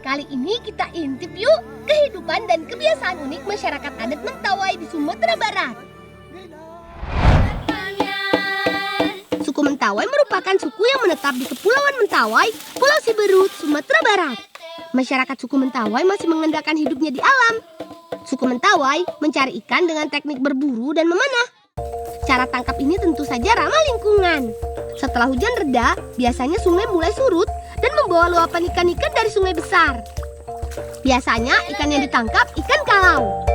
Kali ini kita intip yuk kehidupan dan kebiasaan unik masyarakat adat Mentawai di Sumatera Barat. Suku Mentawai merupakan suku yang menetap di Kepulauan Mentawai, Pulau Siberut, Sumatera Barat. Masyarakat suku Mentawai masih mengandalkan hidupnya di alam. Suku Mentawai mencari ikan dengan teknik berburu dan memanah. Cara tangkap ini tentu saja ramah lingkungan. Setelah hujan reda, biasanya sungai mulai surut dan membawa luapan ikan-ikan dari sungai besar. Biasanya ikan yang ditangkap ikan kalau.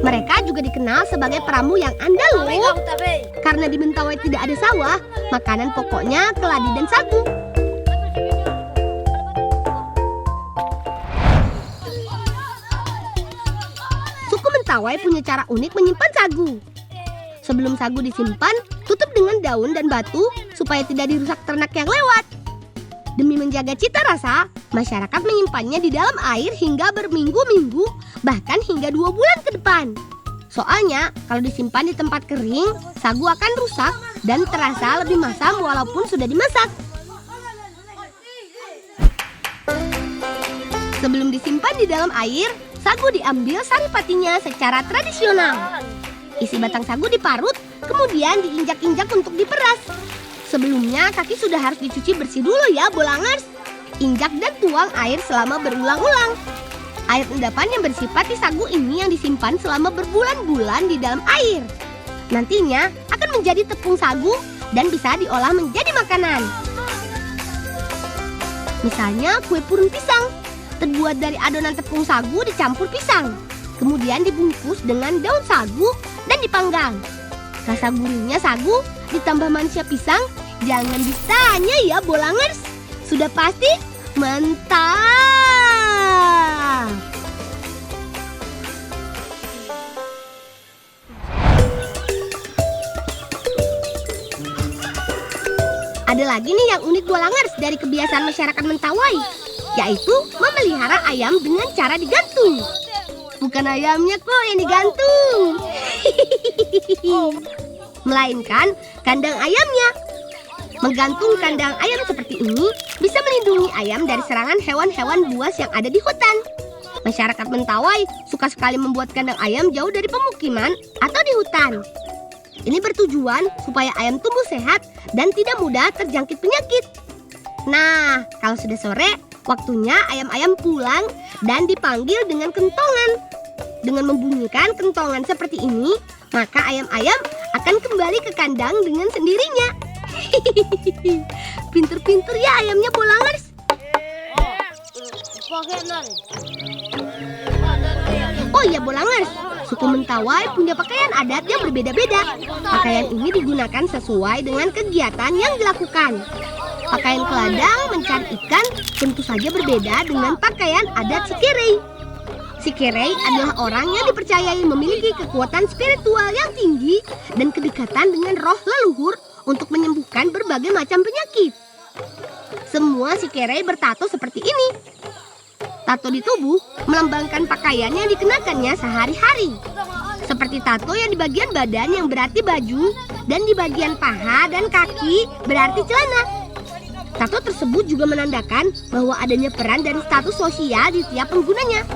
Mereka juga dikenal sebagai peramu yang andal loh. Karena di Mentawai tidak ada sawah, makanan pokoknya keladi dan sagu. Suku Mentawai punya cara unik menyimpan sagu. Sebelum sagu disimpan, tutup dengan daun dan batu supaya tidak dirusak ternak yang lewat. Demi menjaga cita rasa, masyarakat menyimpannya di dalam air hingga berminggu-minggu, bahkan hingga 2 bulan ke depan. Soalnya, kalau disimpan di tempat kering, sagu akan rusak dan terasa lebih masam walaupun sudah dimasak. Sebelum disimpan di dalam air, sagu diambil saripatinya secara tradisional. Isi batang sagu diparut, kemudian diinjak-injak untuk diperas. Sebelumnya kaki sudah harus dicuci bersih dulu ya, bolangers. Injak dan tuang air selama berulang-ulang. Air endapan yang bersifat di sagu ini yang disimpan selama berbulan-bulan di dalam air. Nantinya akan menjadi tepung sagu dan bisa diolah menjadi makanan. Misalnya kue purun pisang, terbuat dari adonan tepung sagu dicampur pisang. Kemudian dibungkus dengan daun sagu dan dipanggang. Rasa gurihnya sagu ditambah manisnya pisang, jangan ditanya ya bolangers. Sudah pasti mantap. Ada lagi nih yang unik bolangers dari kebiasaan masyarakat Mentawai, yaitu memelihara ayam dengan cara digantung. Bukan ayamnya kok yang digantung, melainkan kandang ayamnya. Menggantung kandang ayam seperti ini bisa melindungi ayam dari serangan hewan-hewan buas yang ada di hutan. Masyarakat Mentawai suka sekali membuat kandang ayam jauh dari pemukiman atau di hutan. Ini bertujuan supaya ayam tumbuh sehat dan tidak mudah terjangkit penyakit. Nah, kalau sudah sore, waktunya ayam-ayam pulang dan dipanggil dengan kentongan. Dengan membunyikan kentongan seperti ini, maka ayam-ayam akan kembali ke kandang dengan sendirinya. Pinter-pinter ya ayamnya bolangers. Oh iya bolangers, suku Mentawai punya pakaian adat yang berbeda-beda. Pakaian ini digunakan sesuai dengan kegiatan yang dilakukan. Pakaian keladang mencari ikan tentu saja berbeda dengan pakaian adat Sikirei. Sikirei adalah orang yang dipercayai memiliki kekuatan spiritual yang tinggi dan kedekatan dengan roh leluhur untuk menyembuhkan berbagai macam penyakit. Semua Sikirei bertato seperti ini. Tato di tubuh melambangkan pakaian yang dikenakannya sehari-hari. Seperti tato yang di bagian badan yang berarti baju dan di bagian paha dan kaki berarti celana. Tato tersebut juga menandakan bahwa adanya peran dari status sosial di tiap penggunanya.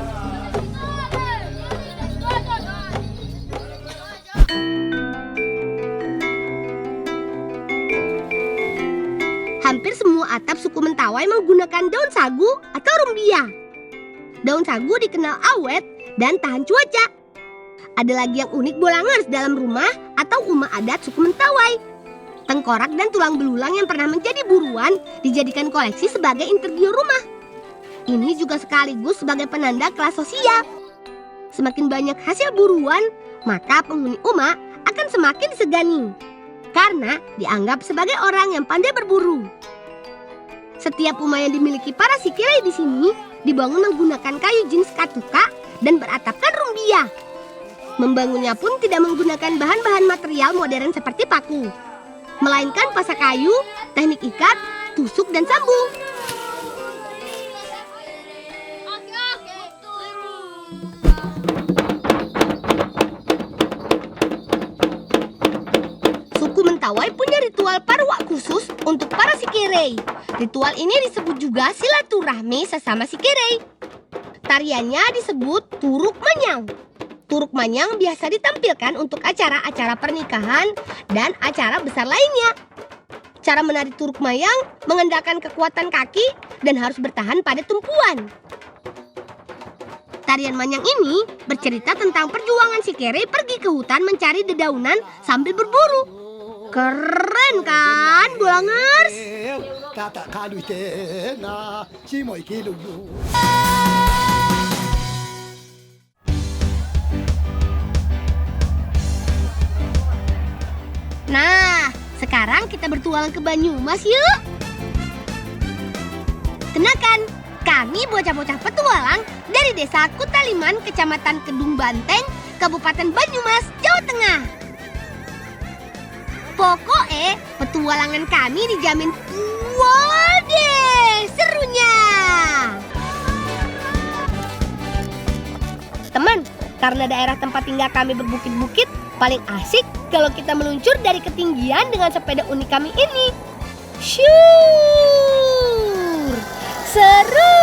Hampir semua atap suku Mentawai menggunakan daun sagu atau rumbia. Daun sagu dikenal awet dan tahan cuaca. Ada lagi yang unik bolangers dalam rumah atau rumah adat suku Mentawai. Tengkorak dan tulang belulang yang pernah menjadi buruan dijadikan koleksi sebagai interior rumah. Ini juga sekaligus sebagai penanda kelas sosial. Semakin banyak hasil buruan, maka penghuni rumah akan semakin disegani. Karena dianggap sebagai orang yang pandai berburu. Setiap rumah yang dimiliki para Sikirei di sini dibangun menggunakan kayu jenis katuka dan beratapkan rumbia. Membangunnya pun tidak menggunakan bahan-bahan material modern seperti paku, melainkan pasak kayu, teknik ikat, tusuk, dan sambung. Suku Mentawai punya ritual parwa khusus untuk para Sikirei. Ritual ini disebut juga silaturahmi sesama Sikirei. Tariannya disebut Turuk Manyang. Turuk Manyang biasa ditampilkan untuk acara-acara pernikahan dan acara besar lainnya. Cara menari Turuk Manyang mengandalkan kekuatan kaki dan harus bertahan pada tumpuan. Tarian Manyang ini bercerita tentang perjuangan Sikirei pergi ke hutan mencari dedaunan sambil berburu. Keren kan, Bolangers? Nah, sekarang kita bertualang ke Banyumas yuk. Kenakan, kami bocah-bocah petualang dari Desa Kutaliman, Kecamatan Kedung Banteng, Kabupaten Banyumas, Jawa Tengah. Pokoknya petualangan kami dijamin wah deh serunya. Teman, karena daerah tempat tinggal kami berbukit-bukit, paling asik kalau kita meluncur dari ketinggian dengan sepeda unik kami ini. Syuur, seru.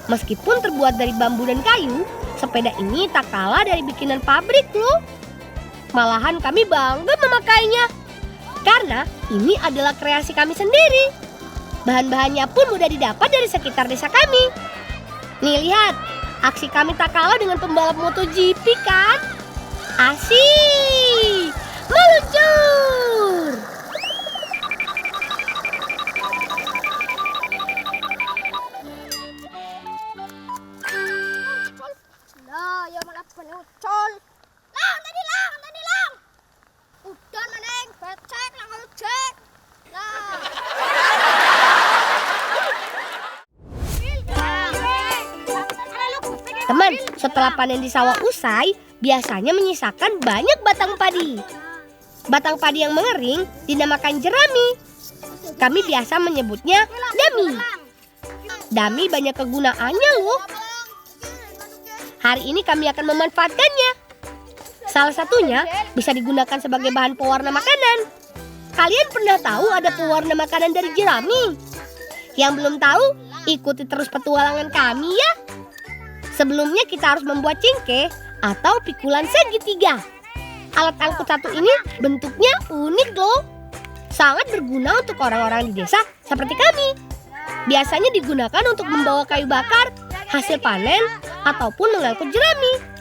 Meskipun terbuat dari bambu dan kayu, sepeda ini tak kalah dari bikinan pabrik loh. Malahan kami bangga memakainya, karena ini adalah kreasi kami sendiri. Bahan-bahannya pun mudah didapat dari sekitar desa kami. Nih lihat, aksi kami tak kalah dengan pembalap MotoGP kan? Asik, meluncur. Nah, ya malah penyucol. Lang, tadi lang. Udah meneng, becek lang ojek. Nah. Teman, setelah panen di sawah usai, biasanya menyisakan banyak batang padi. Batang padi yang mengering dinamakan jerami. Kami biasa menyebutnya dami. Dami banyak kegunaannya loh. Hari ini kami akan memanfaatkannya. Salah satunya bisa digunakan sebagai bahan pewarna makanan. Kalian pernah tahu ada pewarna makanan dari jerami? Yang belum tahu, ikuti terus petualangan kami ya. Sebelumnya kita harus membuat cingke atau pikulan segitiga. Alat angkut satu ini bentuknya unik loh. Sangat berguna untuk orang-orang di desa seperti kami. Biasanya digunakan untuk membawa kayu bakar, hasil panen, ataupun mengangkut jerami.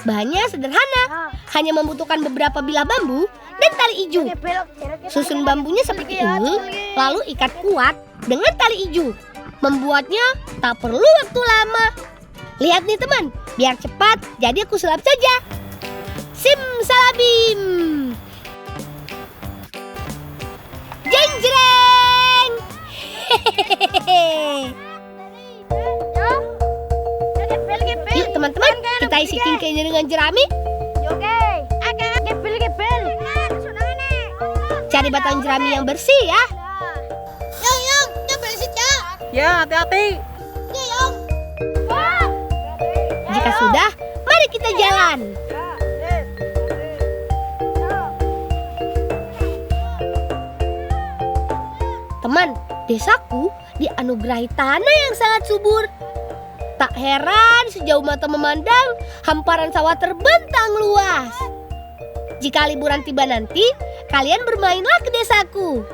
Bahannya sederhana, hanya membutuhkan beberapa bilah bambu dan tali iju. Susun bambunya seperti ini, lalu ikat kuat dengan tali iju. Membuatnya tak perlu waktu lama. Lihat nih teman, biar cepat, jadi aku sulap saja. Simsalabim. Jeng jreng. Hehehe. Yuk teman-teman, kita isi cingkenya dengan jerami. Cari batang jerami yang bersih ya. Yang, bersih ya. Ya, hati-hati. Jika sudah, mari kita jalan. Teman, desaku dianugerahi tanah yang sangat subur. Tak heran sejauh mata memandang, hamparan sawah terbentang luas. Jika liburan tiba nanti, kalian bermainlah ke desaku.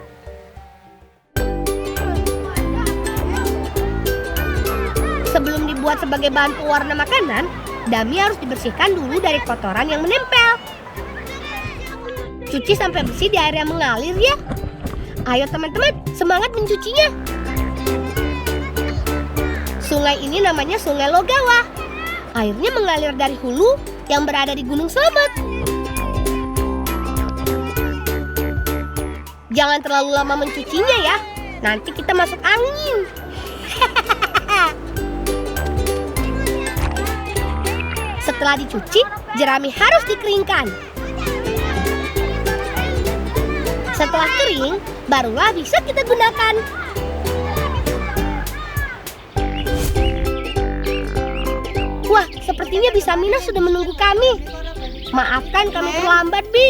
Sebelum dibuat sebagai bahan pewarna makanan, dami harus dibersihkan dulu dari kotoran yang menempel. Cuci sampai bersih di air yang mengalir ya. Ayo teman-teman, semangat mencucinya. Sungai ini namanya Sungai Logawa. Airnya mengalir dari hulu yang berada di Gunung Slamet. Jangan terlalu lama mencucinya ya. Nanti kita masuk angin. Setelah dicuci, jerami harus dikeringkan. Setelah kering, barulah bisa kita gunakan. Wah, sepertinya Bi Saminah sudah menunggu kami. Maafkan kami terlambat, Bi.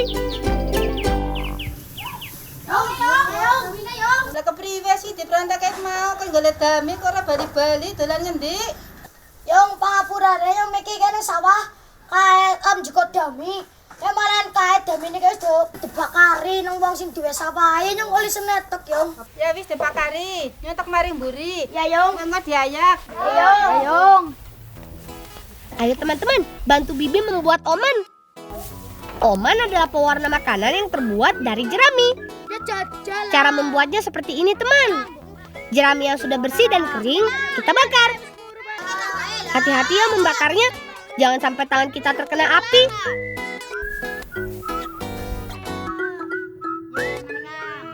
berantak kayak mau kan golek dami kok ora bali-bali dolan ngendi? Yung pangapurane yung miki kene sawah kae jiko dami. Ya malan kae dami ini guys dibakari nang wong sing duwe sawahe yung oli senetek yung. Ya wis dibakari, nyotok maring mburi. Ya yung. Nggak diayak. Yung. Ayo teman-teman, bantu Bibi membuat oman. Oman adalah pewarna makanan yang terbuat dari jerami. Ya jajal. Cara membuatnya seperti ini teman. Jerami yang sudah bersih dan kering kita bakar. Hati-hati ya membakarnya, jangan sampai tangan kita terkena api.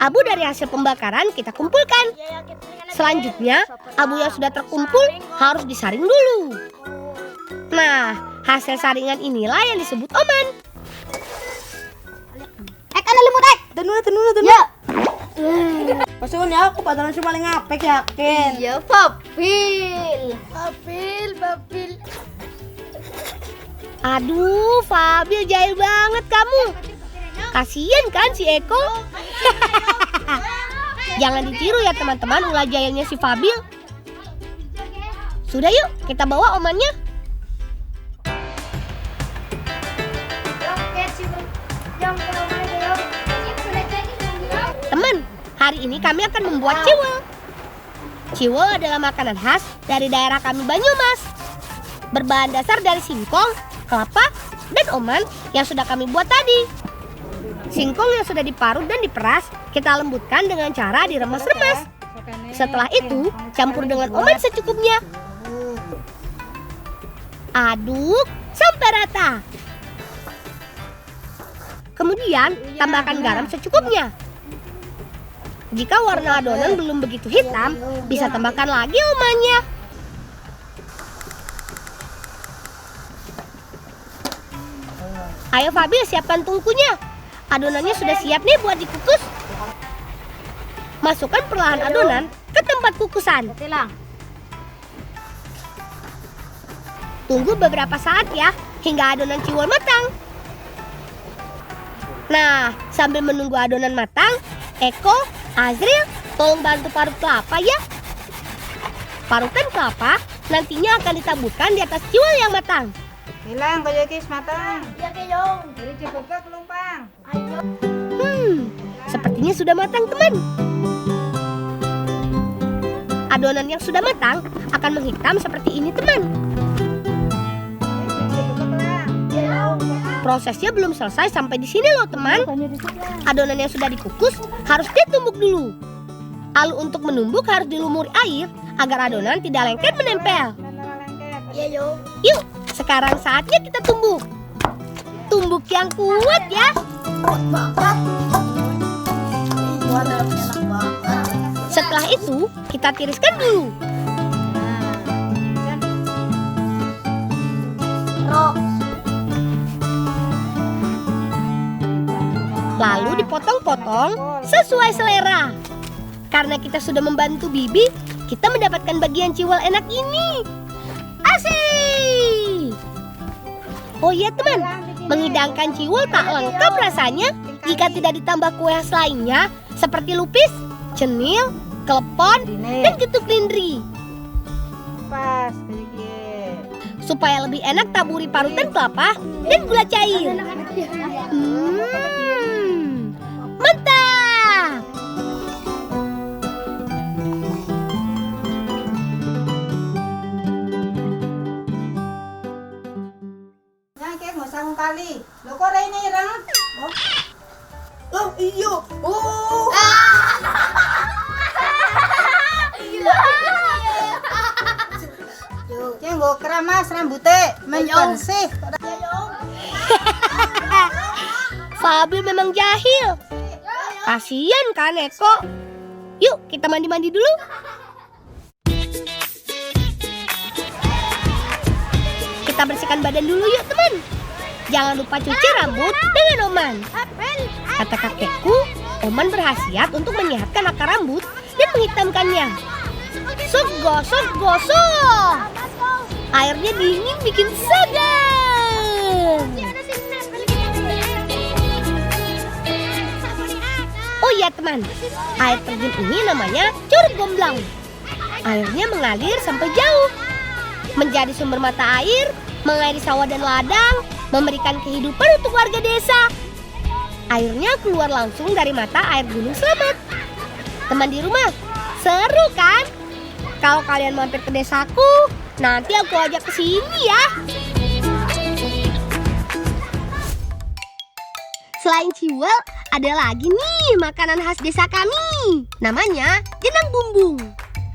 Abu dari hasil pembakaran kita kumpulkan. Selanjutnya, abu yang sudah terkumpul harus disaring dulu. Nah, hasil saringan inilah yang disebut oman. Ana limut Tenuna. Ya. Pasukan ya aku padanan cuma paling ngapek yakin. Ya Babil. Babil. Aduh, Fabil jahil banget kamu. Kasian kan si Eko? Jangan ditiru ya teman-teman ulah jahilnya si Fabil. Sudah yuk, kita bawa omannya. Teman, hari ini kami akan membuat ciwel. Ciwel adalah makanan khas dari daerah kami Banyumas. Berbahan dasar dari singkong, kelapa, dan oman yang sudah kami buat tadi. Singkong yang sudah diparut dan diperas, kita lembutkan dengan cara diremes-remes. Setelah itu, campur dengan oman secukupnya. Aduk sampai rata. Kemudian, tambahkan garam secukupnya. Jika warna adonan belum begitu hitam, bisa tambahkan lagi omannya. Ayo Fabil, siapkan tungkunya. Adonannya sudah siap nih buat dikukus. Masukkan perlahan adonan ke tempat kukusan. Tunggu beberapa saat ya, hingga adonan ciwel matang. Nah, sambil menunggu adonan matang, Eko, Azril, tolong bantu parut kelapa ya. Parutan kelapa nantinya akan ditaburkan di atas ciwel yang matang. Hilang kaya kis matang. Ya Yung. Dari cipika pelumpang. Ayo. Sepertinya sudah matang teman. Adonan yang sudah matang akan menghitam seperti ini teman. Prosesnya belum selesai sampai di sini loh teman. Adonan yang sudah dikukus harus ditumbuk dulu. Lalu untuk menumbuk harus dilumuri air agar adonan tidak lengket menempel. Ya Yung. Yuk, sekarang saatnya kita tumbuk. Tumbuk yang kuat ya. Setelah itu, kita tiriskan dulu. Lalu dipotong-potong sesuai selera. Karena kita sudah membantu Bibi, kita mendapatkan bagian ciwel enak ini. Asik! Oh iya teman, menghidangkan ciwel tak lengkap rasanya jika tidak ditambah kue khas lainnya seperti lupis, cenil, klepon, dan getuk lindri. Pas kayak gini. Supaya lebih enak taburi parutan kelapa dan gula cair. Mantap! Yang kayak mau sanggung kali. Lo kok ini irang? Oh iyo. Oh. Yang gue keramas rambutnya bersih. Fabil memang jahil. Kasian kan Eko. Yuk kita mandi-mandi dulu. Kita bersihkan badan dulu yuk teman. Jangan lupa cuci rambut dengan oman. Kata kakekku, oman berkhasiat untuk menyehatkan akar rambut dan menghitamkannya. Sok gosok. Airnya dingin bikin segar. Oh iya teman, air terjun ini namanya Curug Gomblang. Airnya mengalir sampai jauh, menjadi sumber mata air, mengairi sawah dan ladang, memberikan kehidupan untuk warga desa. Airnya keluar langsung dari mata air Gunung Slamet. Teman di rumah, seru kan? Kalau kalian mampir ke desaku, nanti aku ajak ke sini ya. Selain ciwel, ada lagi nih makanan khas desa kami. Namanya jenang bumbung.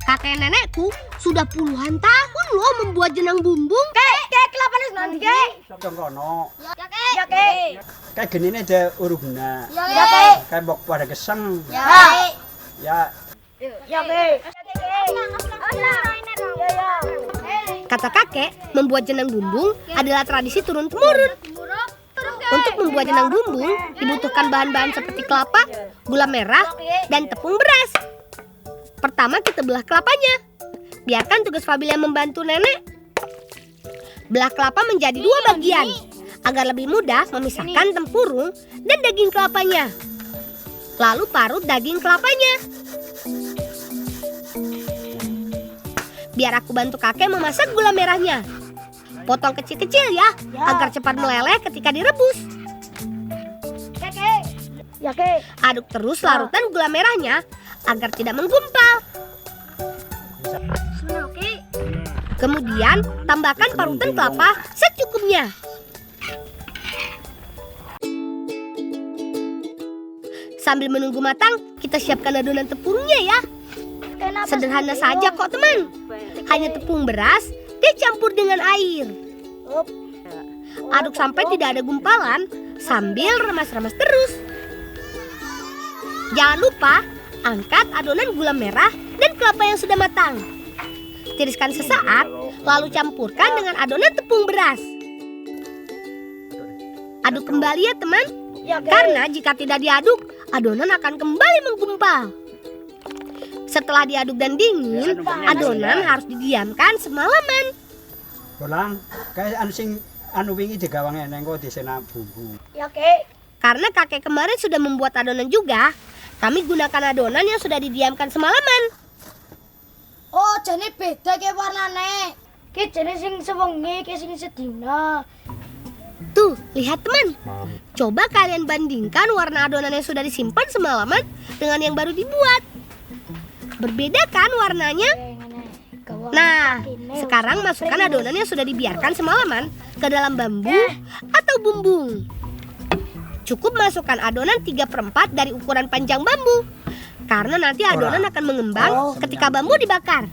Kakek nenekku sudah puluhan tahun loh membuat jenang bumbung. Kek kelapa nanti kek. Congkono. Ya kek. Kayak gini nih ada urugna. Ya kek. Kayak bok pada geseng. Ya kek. Ya. Ya kek. Kata kakek, membuat jenang bumbung adalah tradisi turun-temurun. Untuk membuat jenang bumbung, dibutuhkan bahan-bahan seperti kelapa, gula merah, dan tepung beras. Pertama kita belah kelapanya. Biarkan tugas Fabila membantu nenek. Belah kelapa menjadi 2 bagian, agar lebih mudah memisahkan tempurung dan daging kelapanya. Lalu parut daging kelapanya. Biar aku bantu kakek memasak gula merahnya. Potong kecil-kecil ya, agar cepat meleleh ketika direbus. Ya kek. Aduk terus larutan gula merahnya agar tidak menggumpal. Kemudian tambahkan parutan kelapa secukupnya. Sambil menunggu matang, kita siapkan adonan tepungnya ya. Sederhana saja kok teman. Hanya tepung beras dicampur dengan air. Aduk sampai tidak ada gumpalan sambil remas-remas terus. Jangan lupa angkat adonan gula merah dan kelapa yang sudah matang. Tiriskan sesaat, lalu campurkan dengan adonan tepung beras. Aduk kembali ya teman, karena jika tidak diaduk, adonan akan kembali menggumpal. Setelah diaduk dan dingin, adonan harus didiamkan semalaman. Bolang, kayak anu wingi digawang eneng kok disena bumbu. Ya kek. Karena kakek kemarin sudah membuat adonan juga, kami gunakan adonan yang sudah didiamkan semalaman. Oh, jane beda ke warnane. Ki jane sing sewengi, ki sing sedina. Tuh, lihat teman. Coba kalian bandingkan warna adonan yang sudah disimpan semalaman dengan yang baru dibuat. Berbeda kan warnanya? Nah, sekarang masukkan adonan yang sudah dibiarkan semalaman ke dalam bambu atau bumbung. Cukup masukkan adonan 3/4 dari ukuran panjang bambu. Karena nanti adonan akan mengembang ketika bambu dibakar.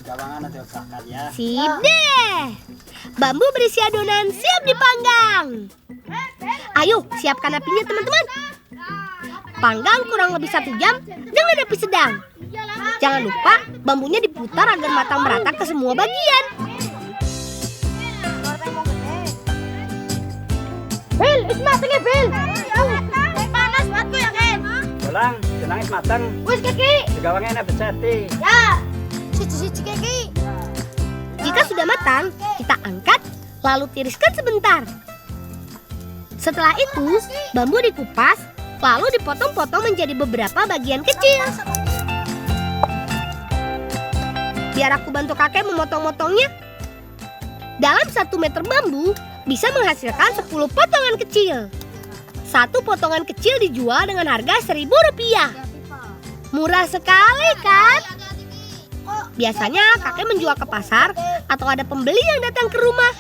Gawangan ada bakar ya. Sip deh. Bambu berisi adonan siap dipanggang. Ayo, siapkan apinya teman-teman. Panggang kurang lebih 1 jam dengan api sedang. Jangan lupa bambunya diputar agar matang merata ke semua bagian. Bil, wis mateng ya, Bil. Panas buatku ya, Ken. Bolang, jenangnya mateng. Wis Kiki. Digawangnya enak beceti. Ya. Siji-siji Kiki. Jika sudah matang, kita angkat lalu tiriskan sebentar. Setelah itu, bambu dikupas lalu dipotong-potong menjadi beberapa bagian kecil. Biar aku bantu kakek memotong-motongnya. Dalam 1 meter bambu bisa menghasilkan 10 potongan kecil. 1 potongan kecil dijual dengan harga Rp1.000. Murah sekali kan? Biasanya kakek menjual ke pasar atau ada pembeli yang datang ke rumah.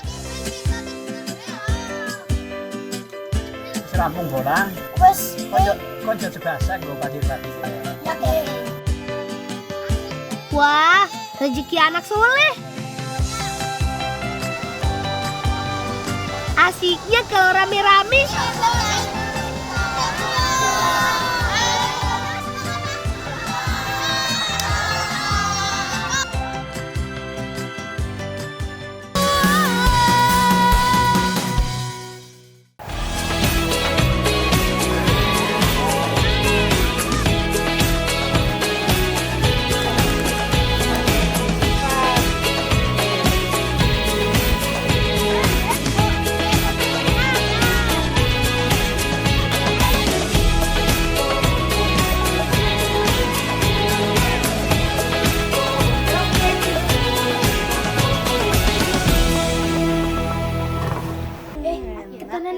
Serampung bolang. Wis. Konco sebasa gue pati-pati. Ya Kek. Wah, rezeki anak soleh. Asiknya kalau rame-rame.